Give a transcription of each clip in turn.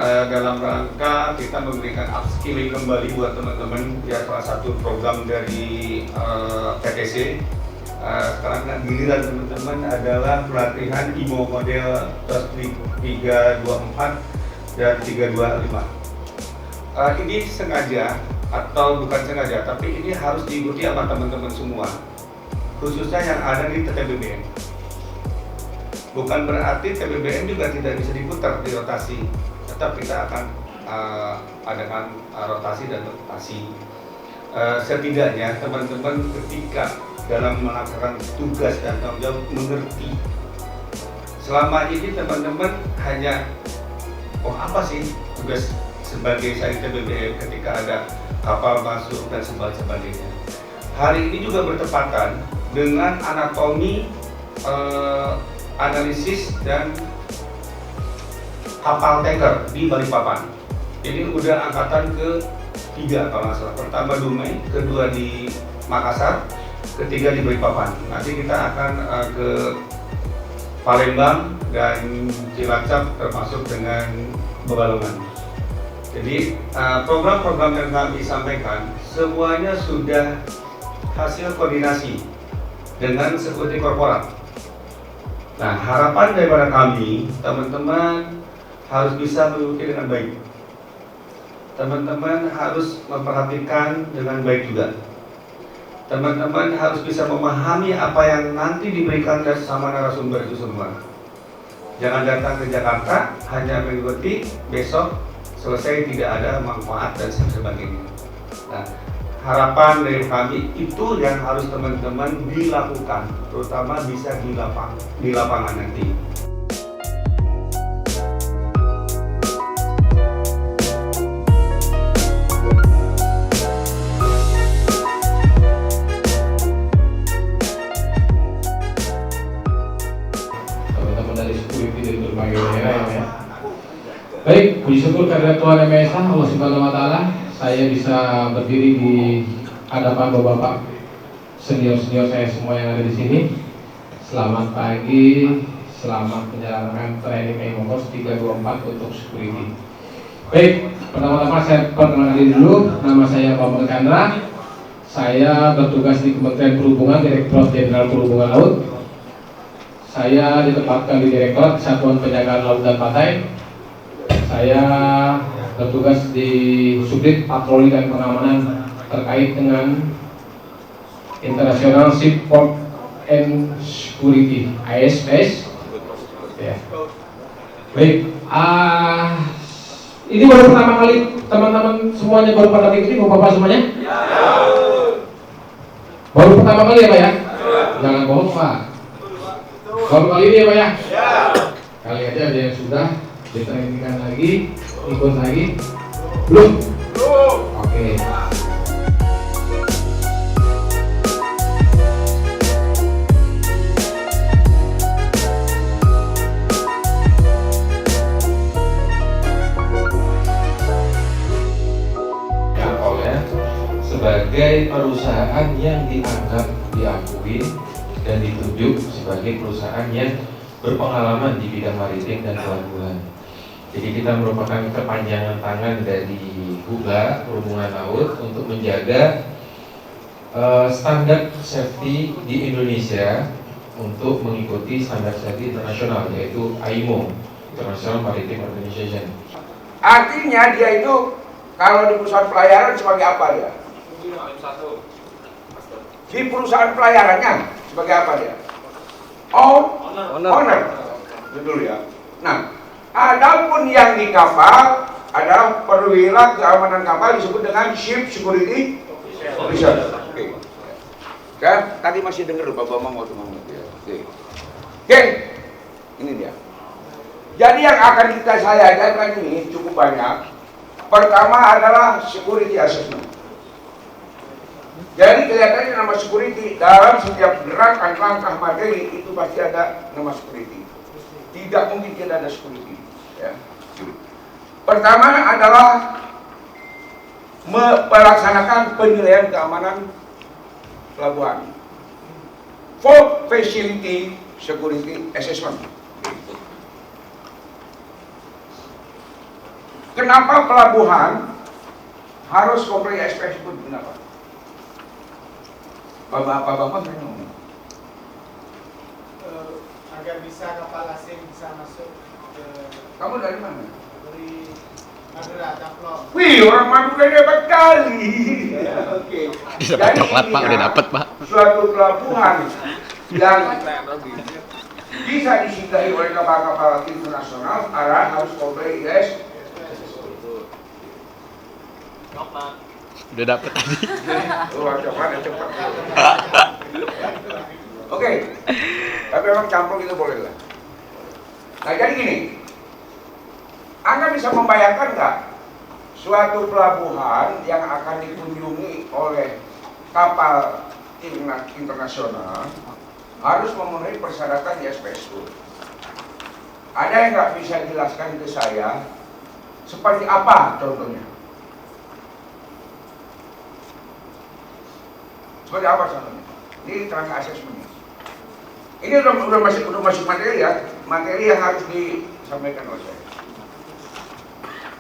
dalam rangka kita memberikan upskilling kembali buat teman-teman, ya salah satu program dari PTC. Sekarang kan giliran teman-teman adalah pelatihan IMO model 324 dan 325. Ini sengaja atau bukan sengaja, tapi ini harus diikuti sama teman-teman semua, khususnya yang ada di TBBN. Bukan berarti TBBN juga tidak bisa diputar di rotasi, tetap kita akan adakan rotasi dan rotasi. Setidaknya teman-teman ketika dalam melaksanakan tugas dan tanggung jawab mengerti. Selama ini teman-teman hanya, oh apa sih tugas sebagai saya TBBN ketika ada kapal masuk dan sebagainya. Hari ini juga bertepatan dengan anatomi analisis dan kapal tanker di Balikpapan. Ini udah angkatan ke-3 kalau nggak salah. Pertama Dumai, kedua di Makassar, ketiga di Balikpapan. Nanti kita akan ke Palembang dan Cilacap termasuk dengan Pekalongan. Jadi program-program yang kami sampaikan semuanya sudah hasil koordinasi dengan sekutu korporat. Nah, harapan daripada kami, teman-teman harus bisa mengikuti dengan baik. Teman-teman harus memperhatikan dengan baik juga. Teman-teman harus bisa memahami apa yang nanti diberikan sama narasumber itu semua. Jangan datang ke Jakarta hanya mengikuti, besok selesai tidak ada manfaat dan sebagainya. Nah, harapan dari kami itu yang harus teman-teman dilakukan, terutama bisa di lapangan nanti. Teman-teman dari security dari berbagai daerah ya. Baik, puji syukur kehadirat Tuhan Yang Maha Esa, Allah Subhanahu wa Ta'ala. Saya bisa berdiri di hadapan bapak-bapak senior-senior saya semua yang ada di sini. Selamat pagi, selamat menjalankan training IMO Course 324 untuk security. Baik, pertama-tama saya perkenalkan diri dulu. Nama saya Bambang Chandra. Saya bertugas di Kementerian Perhubungan, Direktorat Jenderal Perhubungan Laut. Saya ditempatkan di Direktorat Satuan Penjagaan Laut dan Pantai. Saya bertugas di Subdit Patroli dan Pengamanan terkait dengan International Ship Port and Security (ISPS). Ya. Baik, ini baru pertama kali teman-teman semuanya baru pada ini, bapak-bapak semuanya? Ya. Baru pertama kali ya Pak ya? Jangan bohong Pak. Baru kali ini ya Pak ya? Ya. Kali aja ada yang sudah ditrainingkan lagi, ikut lagi. Belum? Belum. Oke. Sebagai perusahaan yang dianggap diakui dan ditunjuk sebagai perusahaan yang berpengalaman di bidang maritim dan pelabuhan. Jadi kita merupakan kepanjangan tangan dari HUBLA Perhubungan Laut untuk menjaga standar safety di Indonesia untuk mengikuti standar safety internasional, yaitu IMO, International Maritime Organization. Artinya dia itu kalau di perusahaan pelayaran sebagai apa dia? Di perusahaan pelayarannya sebagai apa dia? Owner. Betul ya. Nah, adapun yang di kapal adalah perwira keamanan kapal disebut dengan ship security officer. Oke. Kan tadi masih dengar Pak Bambang waktu ngomong ya. Oke. Ini dia. Jadi yang akan saya ajarkan ini cukup banyak. Pertama adalah security assessment. Jadi kelihatannya nama security dalam setiap gerakan langkah materi itu pasti ada nama security. Tidak mungkin tidak ada security. Ya. Pertama adalah melaksanakan penilaian keamanan pelabuhan. For facility security assessment. Kenapa pelabuhan harus komplain SPS pun? Kenapa? Pak Bambang saya ngomong. Agar bisa kapal asing bisa masuk ke Kamu dari mana? dari Madura, Taplong. Wih, orang Madura hebat kali. Oke. Udah dapat coklat Pak, udah dapat Pak. Suatu pelabuhan yang bisa disinggahi oleh kapal-kapal internasional harus komplain IS. Udah dapat tadi. Luar coklat cepat. Oke. Tapi memang campur itu boleh lah. Nah jadi gini, Anda bisa membayangkan nggak suatu pelabuhan yang akan dikunjungi oleh kapal internasional harus memenuhi persyaratan ISPS. Ada yang nggak bisa jelaskan ke saya seperti apa contohnya? Seperti apa contohnya? Ini kerangka asesmen. Ini udah masuk materi ya, materi yang harus disampaikan oleh saya.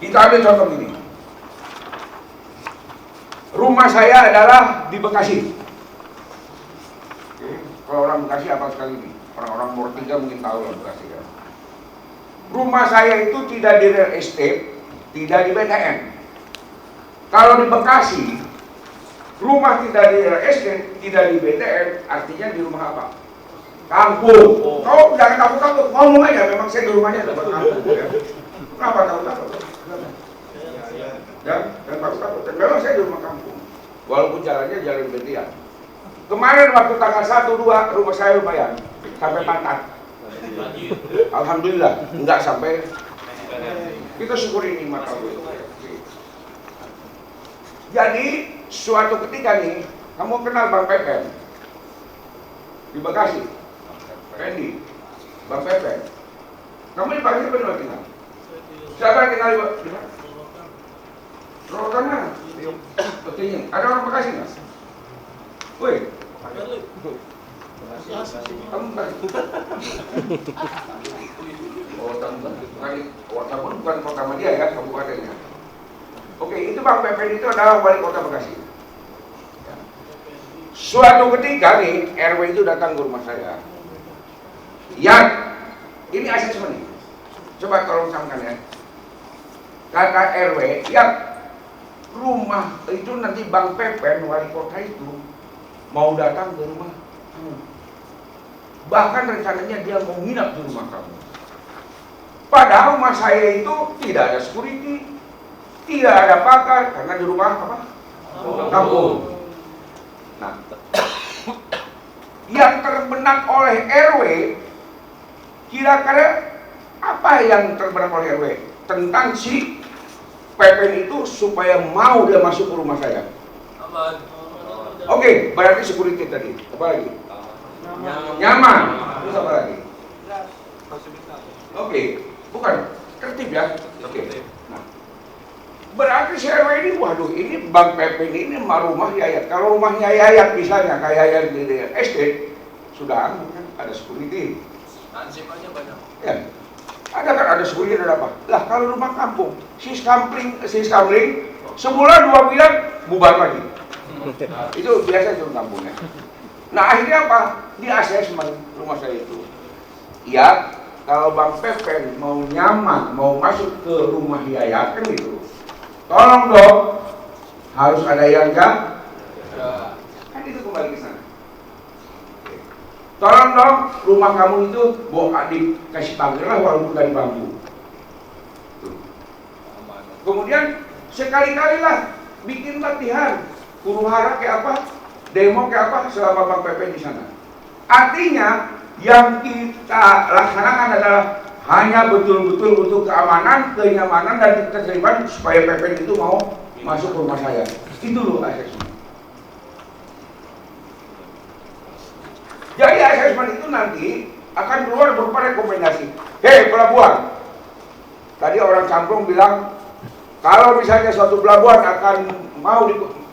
Kita ambil contoh ini. Rumah saya adalah di Bekasi. Oke. Kalau orang Bekasi apa sekali ini? Orang-orang Mor 3 mungkin tahu lah Bekasi ya. Rumah saya itu tidak di real estate, tidak di BTN. Kalau di Bekasi, rumah tidak di real estate, tidak di BTN, artinya di rumah apa? Kampung. Kau jangan takut-takut, ngomong aja. Memang saya di rumahnya ada kampung. Ya. Kenapa takut-takut? Dan takut-takut. Memang saya di rumah kampung. Walaupun jalannya jalan Betian. Kemarin waktu tanggal 1-2 rumah saya lumayan sampai pantat. Alhamdulillah, enggak sampai. Kita syukuri nikmat Allah. Jadi suatu ketika nih, kamu kenal Bang Pepen di Bekasi. Randy, Bang Pepe. Kamu di Bekasi benar tinggal? Siapa yang tinggal di mana? Rorotan mana? Betulnya. Ada orang Bekasi nggak? Woi. Kamu Bekasi? Oh, kamu bukan kota Madia ya, kabupatennya. Oke, itu Bang Pepe itu adalah wali kota Bekasi. Suatu ketika nih, RW itu datang ke rumah saya. Yang ini asesmen nih. Coba tolong samakan ya. Kata RW, yang rumah itu nanti Bang Pepen wali kota itu mau datang ke rumah kamu. Bahkan rencananya dia mau nginap di rumah kamu. Padahal rumah saya itu tidak ada security, tidak ada pakar karena di rumah apa? Kampung. Nah, yang terbenak oleh RW, kira-kira apa yang terbenak oleh RW tentang si Pepen itu supaya mau dia masuk ke rumah saya? Oke, berarti security tadi. Apa lagi? Nyaman. Terus apa lagi? Oke, bukan tertib ya. Oke. Nah, berarti si RW ini, waduh, ini Bang Pepen ini rumah Yayat. Kalau rumahnya Yayat misalnya kayak Yayat di estate, sudah ada security. Ansip aja banyak. Ya, ada kan ada security ada apa? Lah kalau rumah kampung, si skamling sebulan 2 bulan bubar lagi. Itu biasa di kampungnya. Nah akhirnya apa? Di asesmen rumah saya itu. Ya, kalau Bang Pepen mau nyaman, mau masuk ke rumah Yayat kan gitu. Tolong dong, harus ada yang jaga. Kan itu kembali ke sana. Tolong dong, rumah kamu itu dikasih pagar lah walaupun dari bambu. Kemudian sekali-kali lah bikin latihan, huru hara kayak apa, demo kayak apa selama Bang Pepe di sana. Artinya yang kita laksanakan adalah hanya betul-betul untuk keamanan, kenyamanan dan ketertiban supaya Pepe itu mau masuk ke rumah saya. Itu loh asesmen. Jadi asesmen itu nanti akan keluar berupa rekomendasi. Hei pelabuhan, tadi orang Camplong bilang kalau misalnya suatu pelabuhan akan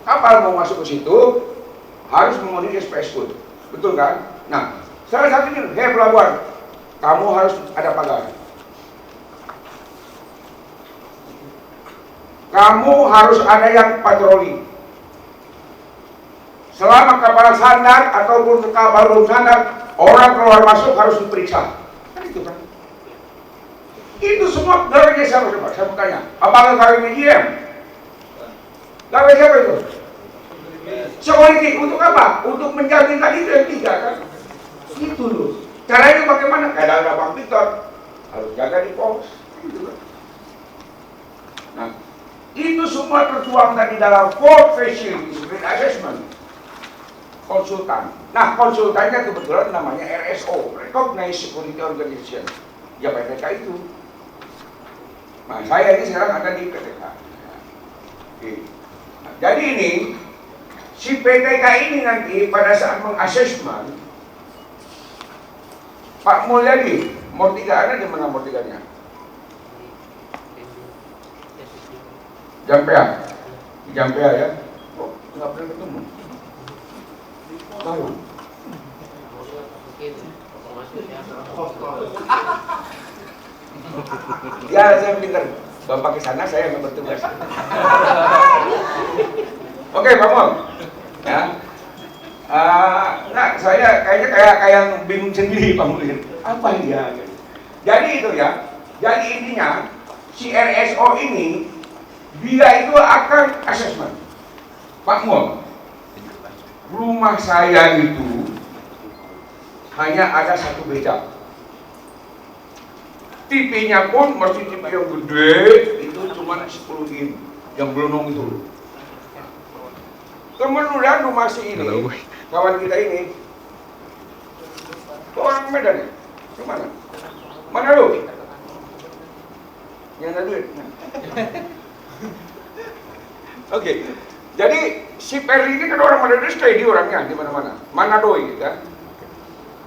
kapal mau masuk ke situ harus memenuhi SPS code, betul kan? Nah, salah satunya, hei pelabuhan, kamu harus ada pagar. kamu harus ada yang patroli. Selama kapal sandar ataupun kapal belum sandar, orang keluar masuk harus diperiksa. Kan itu kan? Itu semua gawe siapa coba? Saya mau tanya. Apakah gawe media? Gawe siapa itu? Security untuk apa? Untuk menjamin tadi itu yang 3 kan? Itu loh. Caranya bagaimana? Kayak ada Bang Victor, harus jaga di pos. Gitu kan? Nah, itu semua tertuang tadi dalam Port Facility Assessment. Konsultan. Nah, konsultannya kebetulan namanya RSO, Recognized Security Organization. Ya PTK itu. Nah, saya ini sekarang ada di PTK. Oke. Nah, jadi ini si PTK ini nanti pada saat mengassessment, Pak Mulyadi, Mortiga di mana Mortiganya? Jampea. Di Jampea ya. Oh, nggak pernah ketemu. Tahu. Ya, saya pintar. Bapak ke sana, saya yang bertugas. Oke, Pak Mol. Ya. Nah, saya kayaknya kayak yang bingung sendiri, Pak Mol. Apa dia? Jadi itu ya. Jadi intinya si RSO ini dia itu akan assessment. Pak Mol, rumah saya itu hanya ada 1 beca. TV-nya pun masih TV yang gede, itu cuma 10 in, yang belum itu. Kemudian rumah si ini, kawan kita ini, itu orang Medan ya? Kemana? Mana lu? Yang ada duit. Oke, jadi si Perli ini kan orang Manado, stay di orangnya di mana-mana, Manado kan.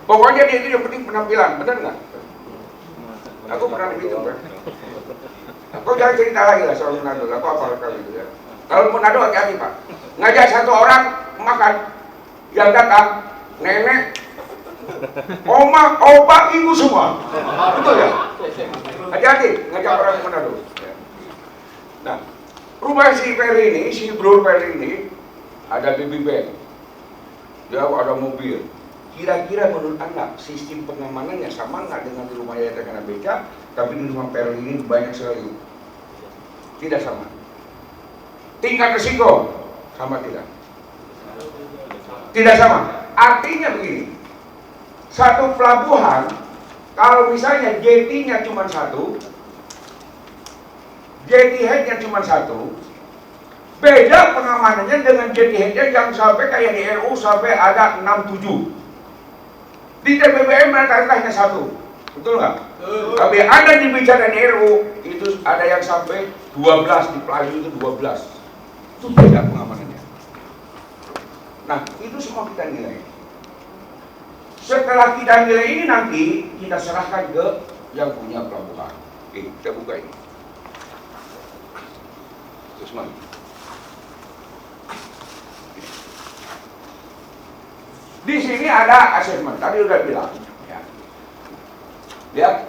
Pokoknya dia itu yang penting penampilan, benar nggak? Aku pernah begitu kan. Aku jangan cerita lagi lah soal Manado, aku apa kali itu ya. Kalau Manado hati-hati Pak, ngajak 1 orang makan, yang datang nenek, oma, opa, ibu semua, betul ya? Hati-hati ngajak orang Manado. Nah, rumah si Perli ini, si Bro Perli ini ada baby band, dia ada mobil. Kira-kira menurut Anda sistem pengamanannya sama nggak dengan di rumah Yayasan Kena Beca, tapi di rumah Perli ini banyak sekali? Tidak sama. Tingkat risiko sama tidak? Tidak sama. Artinya begini, satu pelabuhan kalau misalnya jetty-nya cuma 1, jetty head-nya cuma 1, beda pengamanannya dengan jetty head-nya yang sampai kayak di RU sampai ada 6-7. Di TPBM rata-rata hanya 1, betul nggak? Tapi ada di bicara di RU itu ada yang sampai 12, di Pelayu itu 12. Itu beda pengamanannya. Nah, itu semua kita nilai. Setelah kita nilai ini nanti kita serahkan ke yang punya pelabuhan. Oke, kita buka ini. Terus mana? Di sini ada assessment, tadi udah bilang. Ya. Lihat,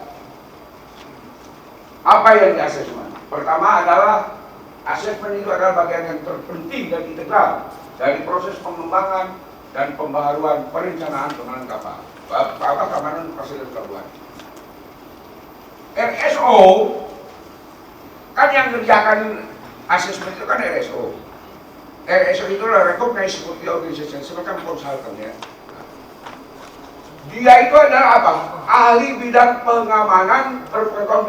apa yang di assessment? Pertama adalah assessment itu adalah bagian yang terpenting dan integral dari proses pengembangan dan pembaharuan perencanaan pengelolaan kapal. Keamanan fasilitas pelabuhan. RSO kan yang mengerjakan assessment itu kan RSO. RSO itu adalah Recognized Security Organization, semacam konsultan ya. Dia itu adalah apa? Ahli bidang pengamanan,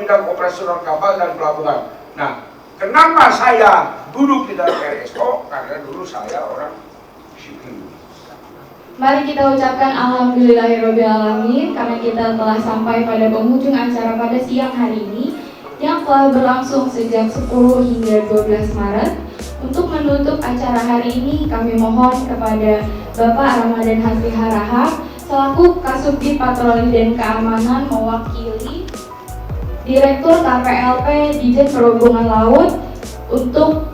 bidang operasional kapal dan pelabuhan. Nah, kenapa saya duduk di dalam RSO? Karena dulu saya orang sipil. Mari kita ucapkan alhamdulillahirrahmanirrahim karena kita telah sampai pada penghujung acara pada siang hari ini yang telah berlangsung sejak 10 hingga 12 Maret. Untuk menutup acara hari ini, kami mohon kepada Bapak Ramadan Hasri Harahap selaku Kasubdit Patroli dan Keamanan mewakili Direktur KPLP Ditjen Perhubungan Laut untuk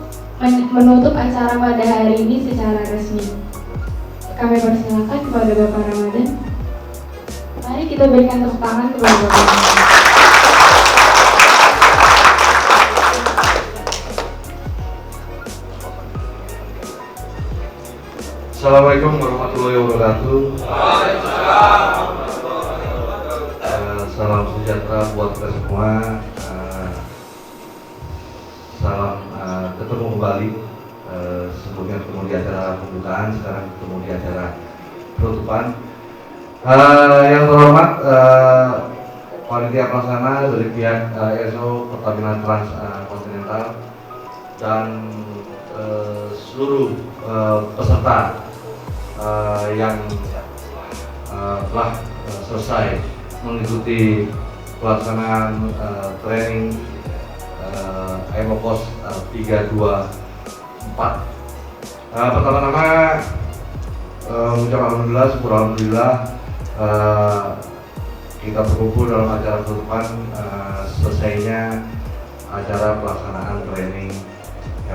menutup acara pada hari ini secara resmi. Kami persilakan kepada Bapak Ramadan. Mari kita berikan tepuk tangan kepada Bapak Ramadan. Assalamualaikum warahmatullahi wabarakatuh. Salam sejahtera buat kita semua. Salam ketemu kembali. Sebelumnya ketemu di acara pembukaan, sekarang ketemu di acara penutupan. Yang terhormat panitia pelaksana dari pihak ESO Pertamina Transkontinental dan seluruh peserta yang telah selesai mengikuti pelaksanaan training EMOKOS 324. Pertama-tama mengucap alhamdulillah, syukur alhamdulillah kita berkumpul dalam acara penutupan selesainya acara pelaksanaan training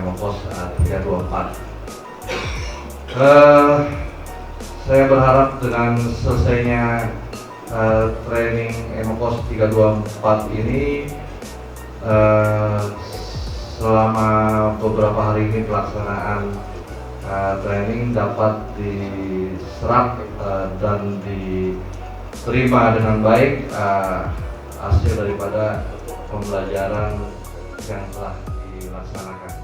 EMOKOS 324. Saya berharap dengan selesainya training EMOKOS 324 ini selama beberapa hari ini pelaksanaan training dapat diserap dan diterima dengan baik hasil daripada pembelajaran yang telah dilaksanakan.